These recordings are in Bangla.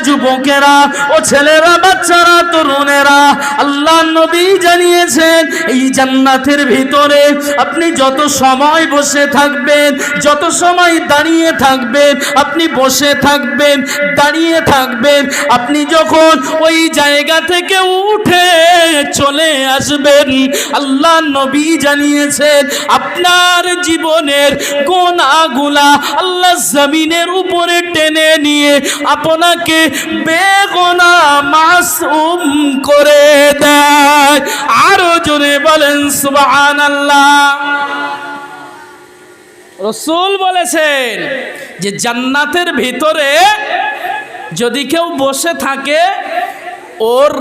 যুবকেরা, ও ছেলেরা, বাচ্চারা, তরুণেরা, আল্লাহ নবী জানিয়েছেন এই জান্নাতের ভিতরে আপনি যত সময় বসে থাকবেন, যত সময় দাঁড়িয়ে থাকবেন, আপনি বসে থাকবেন, দাঁড়িয়ে থাকবেন, আপনি যখন ওই জায়গা থেকে উঠে চলে আসবেন, আল্লাহ নবী জানিয়েছেন আপনার জীবনের গুনাহগুলা আল্লাহ জমিনের উপরে টেনে নিয়ে আপনাকে বেগুনাহ মাসুম করে দেয়। আরো জোরে বলেন সুবহানাল্লাহ। রাসূল বলেছেন যে জান্নাতের ভিতরে যদি কেউ বসে থাকে, ওর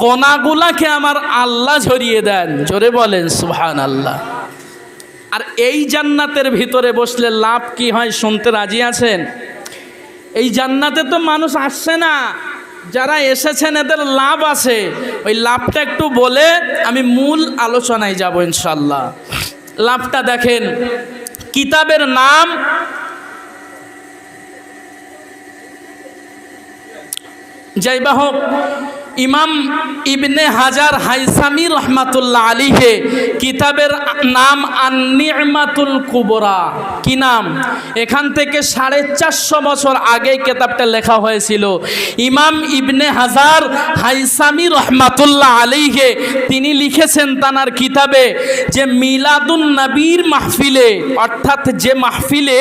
গোনাগুলাকে আমার আল্লাহ ঝরিয়ে দেন। জোরে বলেন সুবহানাল্লাহ। আর এই জান্নাতের ভিতরে বসলে লাভ কি হয় শুনতে রাজি আছেন? এই জান্নাতে তো মানুষ আসছে না, যারা এসেছেন এদের লাভ আছে। ওই লাভটা একটু বলে আমি মূল আলোচনায় যাব ইনশাআল্লাহ। লাভটা দেখেন, কিতাবের নাম যাইবা হোক, ইমাম ইবনে হাজার হাইসামি রহমাতুল্লাহ আলাইহি কিতাবের নাম আন-নি'মাতুল কুবরা। কি নাম? এখান থেকে 450 বছর আগে কিতাবটা লেখা হয়েছিল। ইমাম ইবনে হাজার হাইসামি রহমাতুল্লাহ আলাইহি তিনি লিখেছেন তানার কিতাবে যে মিলাদুন নবীর মাহফিলে, অর্থাৎ যে মাহফিলে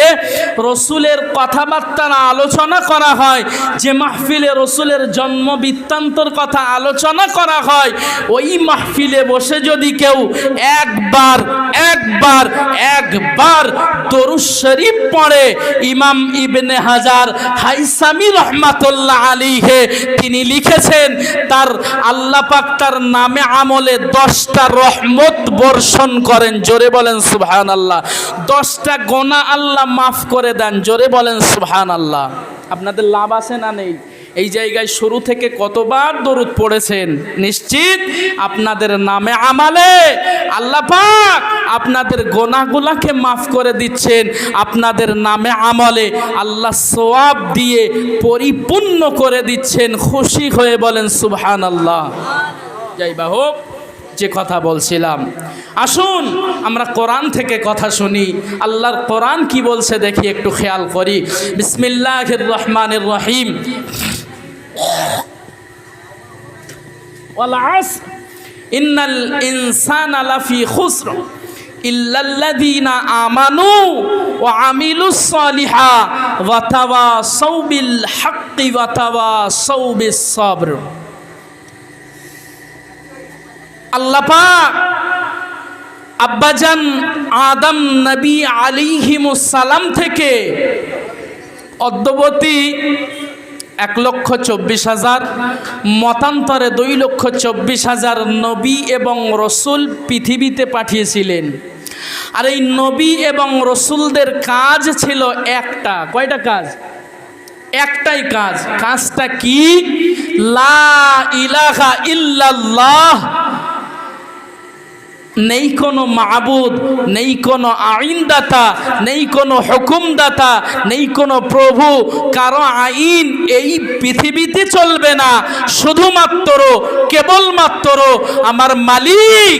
রসুলের কথাবার্তার আলোচনা করা হয়, যে মাহফিলে রসুলের জন্ম বৃত্তান্তর কথা আলোচনা করা হয়, ওই মাহফিলে বসে যদি কেউ একবার দরুদ শরীফ পড়ে, ইমাম ইবনে হাজার হাইসামি রহমাতুল্লাহ আলাইহি তিনি লিখেছেন তার আল্লাহ পাক তার নামে আমলে 10টা রহমত বর্ষণ করেন। জোরে বলেন সুবহানাল্লাহ। 10টা গোনা আল্লাহ মাফ করে দেন। জোরে বলেন সুবহানাল্লাহ। আপনাদের লাভ আছে না নেই? এই জায়গায় শুরু থেকে কতবার দরুদ পড়েছেন? নিশ্চিত আপনাদের নামে আমালে আল্লাহ পাক আপনাদের গোনাহগুলোকে মাফ করে দিচ্ছেন, আপনাদের নামে আমলে আল্লাহ সওয়াব দিয়ে পরিপূর্ণ করে দিচ্ছেন। খুশি হয়ে বলেন সুবহানাল্লাহ। যাইবা হোক, যে কথা বলছিলাম, আসুন আমরা কোরআন থেকে কথা শুনি। আল্লাহর কোরআন কি বলছে দেখি, একটু খেয়াল করি। বিসমিল্লাহির রহমানির রহিম। ওয়াল আসর ইন্নাল ইনসানা লাফি খুসর ইল্লাল্লাযীনা আমানু ওয়া আমিলুস সালিহাত ওয়া তাওয়াসাউ বিল হাক্কি ওয়া তাওয়াসাউ বিস সাবর। আল্লাহ পাক আব্বাজান আদম নবী আলাইহিমুস সালাম থেকে অদ্যবতী 1,24,000, মতান্তরে 2,24,000 নবী এবং রসুল পৃথিবীতে পাঠিয়েছিলেন। আর এই নবী এবং রসুলদের কাজ ছিল একটা। কয়টা কাজ? একটাই কাজ। কাজটা কি? লা ইলাহা ইল্লাল্লাহ, নেই কোনো মাবুদ, নেই কোনো আইনদাতা, নেই কোনো হুকুমদাতা, নেই কোনো প্রভু, কারো আইন এই পৃথিবীতে চলবে না। শুধুমাত্র কেবলমাত্র আমার মালিক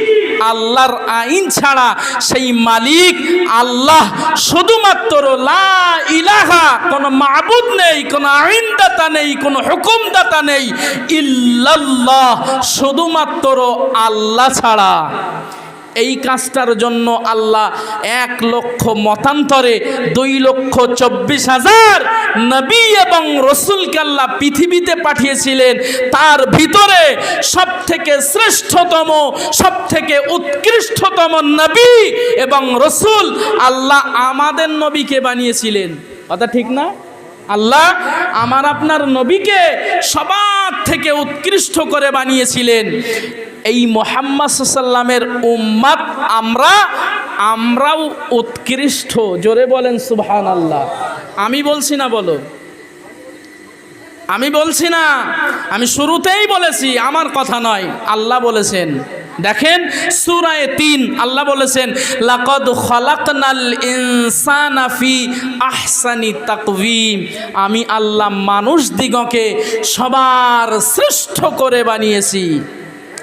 আল্লাহর আইন ছাড়া সেই মালিক আল্লাহ, শুধুমাত্র লা ইলাহা, কোনো মাবুদ নেই, কোনো আইনদাতা নেই, কোনো হুকুমদাতা নেই, ইল্লাল্লাহ, শুধুমাত্র আল্লাহ ছাড়া। এই কাজটার জন্য আল্লাহ 1,00,000 মতান্তরে 2,24,000 নবী এবং রসুলকে আল্লাহ পৃথিবীতে পাঠিয়েছিলেন। তার ভিতরে সবথেকে শ্রেষ্ঠতম, সবথেকে উৎকৃষ্টতম নবী এবং রসুল আল্লাহ আমাদের নবীকে বানিয়েছিলেন। কথা ঠিক না? আল্লাহ আমার আপনার নবীকে সবার থেকে উৎকৃষ্ট করে বানিয়েছিলেন। এই মুহাম্মদ সাল্লামের উম্মত আমরাও উৎকৃষ্ট। জোরে বলেন সুবহানাল্লাহ। আমি বলছি না, বলো। আমি বলছি না, আমি শুরুতেই বলেছি, আমার কথা নয়, আল্লাহ বলেছেন। দেখেন সূরা ৩ আল্লাহ বলেছেন লাকাদ খালাকনাল ইনসানা ফি আহসানি তাকওয়িম, আমি আল্লাহ মানুষ দিগকে সবার শ্রেষ্ঠ করে বানিয়েছি।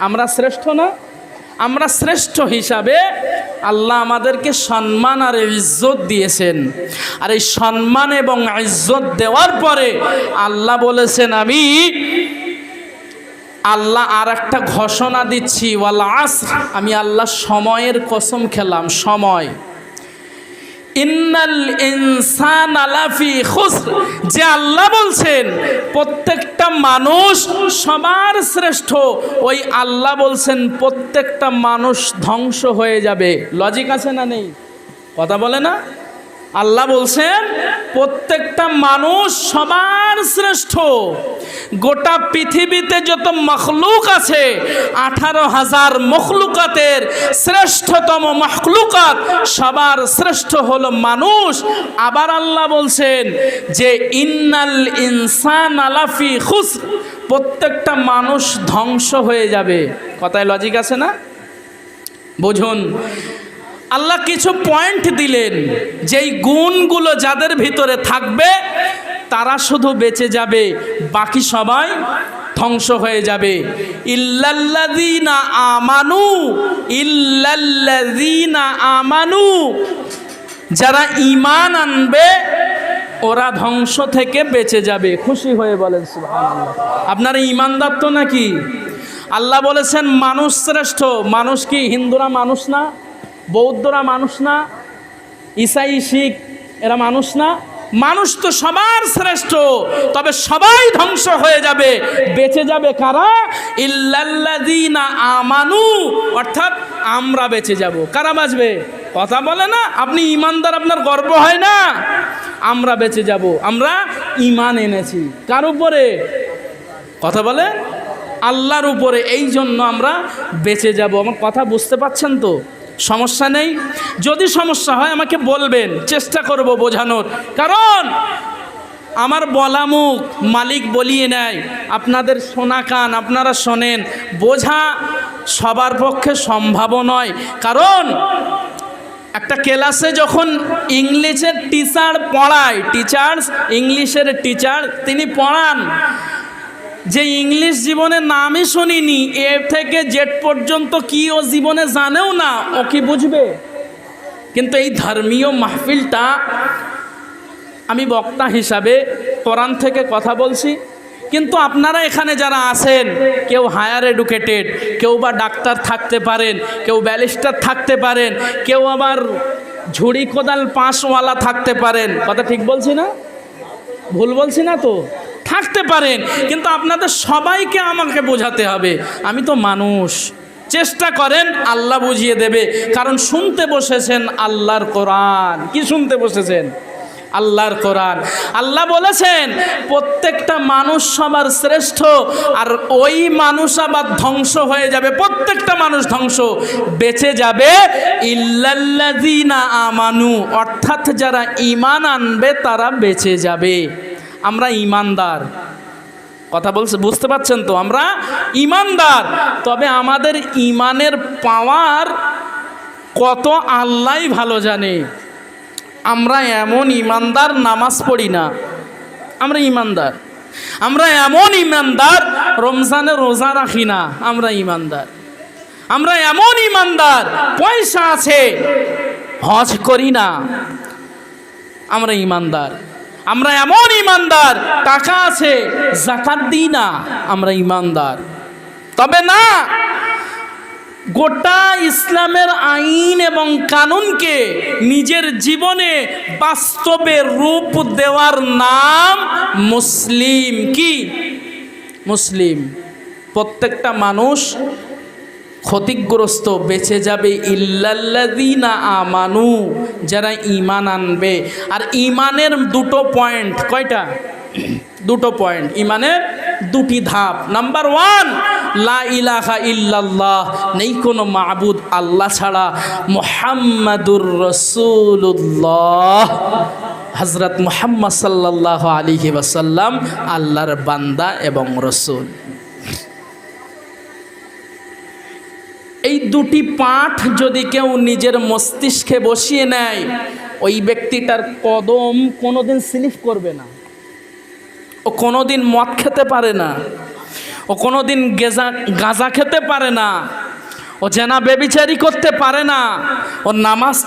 আমরা শ্রেষ্ঠ না? আমরা শ্রেষ্ঠ হিসাবে আল্লাহ আমাদেরকে সম্মান আর ইজ্জত দিয়েছেন। আর এই সম্মান এবং ইজ্জত দেওয়ার পরে আল্লাহ বলেছেন আমি আল্লাহ আর একটা ঘোষণা দিচ্ছি, ওয়াল আসর, আমি আল্লাহ সময়ের কসম খেলাম, সময়। ইন্নাল ইনসানা লাফি খুসর, যে আল্লাহ বলছেন প্রত্যেকটা মানুষ সবার শ্রেষ্ঠ, ওই আল্লাহ বলছেন প্রত্যেকটা মানুষ ধ্বংস হয়ে যাবে। লজিক আছে না নেই? কথা বলে না? আল্লাহ বলছেন প্রত্যেকটা মানুষ সবার শ্রেষ্ঠ। গোটা পৃথিবীতে যত মখলুক আছে 18,000 মখলুকাতের শ্রেষ্ঠতম মখলুকাত সবার শ্রেষ্ঠ হলো মানুষ। আবার আল্লাহ বলছেন যে ইন্নাল ইনসানা লাফি খুসর, প্রত্যেকটা মানুষ ধ্বংস হয়ে যাবে। কথায় লজিক আছে না? বুঝুন, আল্লাহ কিছু পয়েন্ট দিলেন, যেই গুণগুলো যাদের ভিতরে থাকবে তারা শুধু বেঁচে যাবে, বাকি সবাই ধ্বংস হয়ে যাবে। ইল্লাল্লাযীনা আমানু, ইল্লাল্লাযীনা আমানু, যারা ঈমান আনবে ওরা ধ্বংস থেকে বেঁচে যাবে। খুশি হয়ে বলেন সুবহানাল্লাহ। আপনারা ঈমানদার তো নাকি? আল্লাহ বলেছেন মানুষ শ্রেষ্ঠ। মানুষ কি হিন্দুরা মানুষ না? বৌদ্ধরা মানুষ না? ঈসাই শিখ এরা মানুষ না? মানুষ তো সবার শ্রেষ্ঠ, তবে সবাই ধ্বংস হয়ে যাবে, বেঁচে যাবে কারা? ইল্লাল্লাযীনা আমানু, অর্থাৎ আমরা বেঁচে যাব। কারা বাঁচবে? কথা বলে না? আপনি ঈমানদার, আপনার গর্ব হয় না? আমরা বেঁচে যাব, আমরা ঈমান এনেছি কার উপরে? কথা বলে আল্লাহর উপরে। এই জন্য আমরা বেঁচে যাব। আমার কথা বুঝতে পাচ্ছেন তো? সমস্যা নেই? যদি সমস্যা হয় আমাকে বলবেন, চেষ্টা করব বোঝানোর। কারণ আমার বলা মুখ মালিক বলিয়ে নেয়, আপনাদের শোনা কান আপনারা শোনেন, বোঝা সবার পক্ষে সম্ভব নয়। কারণ একটা ক্লাসে যখন ইংলিশের টিচার পড়ায়, ইংলিশের টিচার তিনি পড়ান, যে ইংলিশ জীবনে নামই শুনিনি, এ থেকে জেড পর্যন্ত কি ও জীবনে জানেও না, ও কি বুঝবে? কিন্তু এই ধর্মীয় মাহফিলটা আমি বক্তা হিসাবে কোরআন থেকে কথা বলছি, কিন্তু আপনারা এখানে যারা আছেন কেউ হায়ার এডুকেটেড, কেউ বা ডাক্তার থাকতে পারেন, কেউ ব্যারিস্টার থাকতে পারেন, কেউ আবার ঝুড়ি কোদাল পাঁশওয়ালা থাকতে পারেন। কথা ঠিক বলছি না? ভুল বলছি না তো? থাকতে পারেন, কিন্তু আপনাদের সবাইকে আমাকে বোঝাতে হবে আমি তো মানুষ। চেষ্টা করেন, আল্লাহ বুঝিয়ে দেবে। কারণ শুনতে বসেছেন আল্লাহর কোরআন। কি শুনতে বসেছেন? আল্লাহর কোরআন। আল্লাহ বলেছেন প্রত্যেকটা মানুষ সবার শ্রেষ্ঠ, আর ওই মানুষ আবার ধ্বংস হয়ে যাবে। প্রত্যেকটা মানুষ ধ্বংস, বেঁচে যাবে ইল্লাল্লাযীনা আমানু, অর্থাৎ যারা ঈমান আনবে তারা বেঁচে যাবে। আমরা ঈমানদার। কথা বলছে, বুঝতে পারছেন তো? আমরা ঈমানদার। তবে আমাদের ঈমানের পাওয়ার কত আল্লাহই ভালো জানে। আমরা এমন ঈমানদার, নামাজ পড়ি না, আমরা ঈমানদার। আমরা এমন ঈমানদার, রমজানে রোজা রাখি না, আমরা ঈমানদার। আমরা এমন ঈমানদার, পয়সা আছে হজ করি না, আমরা ঈমানদার। আমরা এমন ঈমানদার, টাকা আছে যাকাত দিই না, আমরা ঈমানদার। তবে না, গোটা ইসলামের আইন এবং কানুনকে নিজের জীবনে বাস্তবে রূপ দেওয়ার নাম মুসলিম। কি? মুসলিম। প্রত্যেকটা মানুষ ক্ষতিগ্রস্ত, বেঁচে যাবে ইল্লাল্লাযীনা আমানু, যারা ঈমান আনবে। আর ঈমানের দুটো পয়েন্ট। কয়টা? দুটো পয়েন্ট। ঈমানের দুটি ধাপ। নাম্বার 1, লা ইলাহা ইল্লাল্লাহ, নেই কোনো মাবুদ আল্লাহ ছাড়া, মুহাম্মাদুর রাসূলুল্লাহ, হযরত মুহাম্মদ সাল্লাল্লাহু আলাইহি ওয়াসাল্লাম আল্লাহর বান্দা এবং রাসূল। এই দুটি পাঠ যদি কেউ নিজের মস্তিষ্কে বসিয়ে নেয়, ওই ব্যক্তিটার কদম কোনোদিন স্লিপ করবে না, ও কোনোদিন মদ খেতে পারে না, ও কোনোদিন গাঁজা খেতে পারে না, ও জেনা বেবিচারি করতে পারে না, ও নামাজ